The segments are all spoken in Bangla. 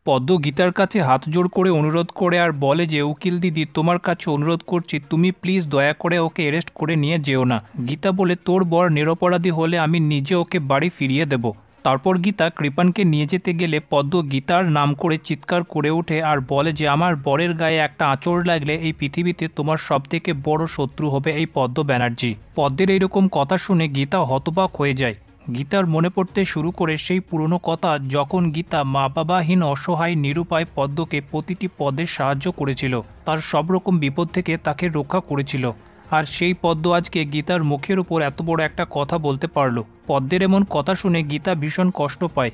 পদ্ম গীতার কাছে হাত জোড় করে অনুরোধ করে আর বলে যে উকিল দিদি তোমার কাছে অনুরোধ করছি, তুমি প্লিজ দয়া করে ওকে অ্যারেস্ট করে নিয়ে যেও না। গীতা বলে তোর বর নিরপরাধী হলে আমি নিজে ওকে বাড়ি ফিরিয়ে দেব। তারপর গীতা কৃপানকে নিয়ে যেতে গেলে পদ্ম গীতার নাম করে চিৎকার করে ওঠে আর বলে যে আমার বরের গায়ে একটা আঁচড় লাগলে এই পৃথিবীতে তোমার সবথেকে বড় শত্রু হবে এই পদ্ম ব্যানার্জি। পদ্মের এইরকম কথা শুনে গীতা হতবাক হয়ে যায়। গীতার মনে পড়তে শুরু করে সেই পুরনো কথা, যখন গীতা মা বাবাহীন অসহায় নিরুপায় পদ্মকে প্রতিটি পদে সাহায্য করেছিল, তার সব রকম বিপদ থেকে তাকে রক্ষা করেছিল। আর সেই পদ্ম আজকে গীতার মুখের উপর এত বড় একটা কথা বলতে পারল। পদ্মের এমন কথা শুনে গীতা ভীষণ কষ্ট পায়।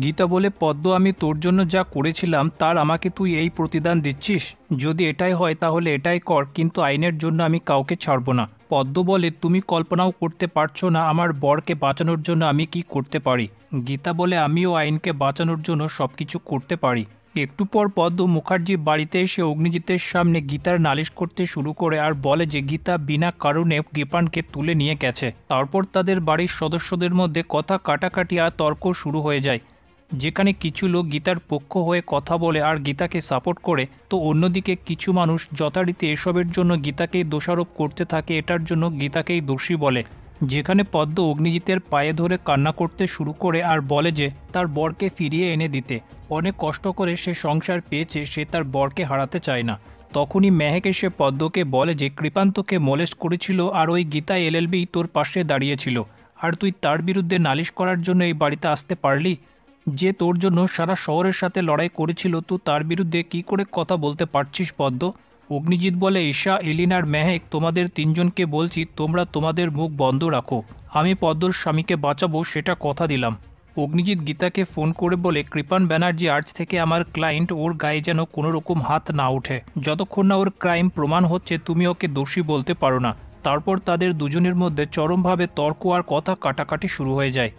গীতা বলে পদ্ম আমি তোর জন্য যা করেছিলাম তার আমাকে তুই এই প্রতিদান দিচ্ছিস? যদি এটাই হয় তাহলে এটাই কর, কিন্তু আইনের জন্য আমি কাউকে ছাড়ব না। পদ্ম বলে তুমি কল্পনাও করতে পারছো না আমার বরকে বাঁচানোর জন্য আমি কি করতে পারি। গীতা বলে আমিও আইনকে বাঁচানোর জন্য সব কিছু করতে পারি। একটু পর পদ্ম মুখার্জি বাড়িতে এসে অগ্নিজিতের সামনে গীতার নালিশ করতে শুরু করে আর বলে যে গীতা বিনা কারণে কৃপানকে তুলে নিয়ে গেছে। তারপর তাদের বাড়ির সদস্যদের মধ্যে কথা কাটাকাটি আর তর্ক শুরু হয়ে যায়, যেখানে কিছু লোক গীতার পক্ষ হয়ে কথা বলে আর গীতাকে সাপোর্ট করে, তো অন্যদিকে কিছু মানুষ যথারীতি এসবের জন্য গীতাকেই দোষারোপ করতে থাকে, এটার জন্য গীতাকেই দোষী বলে। যেখানে পদ্ম অগ্নিজিতের পায়ে ধরে কান্না করতে শুরু করে আর বলে যে তার বরকে ফিরিয়ে এনে দিতে। অনেক কষ্ট করে সে সংসার পেয়েছে, সে তার বরকে হারাতে চায় না। তখনই মেহেক এসে পদ্মকে বলে যে কৃপান্তকে মোলেস্ট করেছিল আর ওই গীতা এলএলবি তোর পাশে দাঁড়িয়েছিল, আর তুই তার বিরুদ্ধে নালিশ করার জন্য এই বাড়িতে আসতে পারলি? যে তোর জন্য সারা শহরের সাথে লড়াই করেছিল, তো তার বিরুদ্ধে কি করে কথা বলতে পারছিস পদ্ম? অগ্নিজিৎ বলে ঈশা, এলিন আর মেহেক, তোমাদের তিনজনকে বলছি তোমরা তোমাদের মুখ বন্ধ রাখো। আমি পদ্মর স্বামীকে বাঁচাবো, সেটা কথা দিলাম। অগ্নিজিৎ গীতাকে ফোন করে বলে কৃপান ব্যানার্জি আজ থেকে আমার ক্লায়েন্ট, ওর গায়ে যেন কোনো রকম হাত না ওঠে। যতক্ষণ না ওর ক্রাইম প্রমাণ হচ্ছে তুমি ওকে দোষী বলতে পারো না। তারপর তাদের দুজনের মধ্যে চরমভাবে তর্ক আর কথা কাটাকাটি শুরু হয়ে যায়।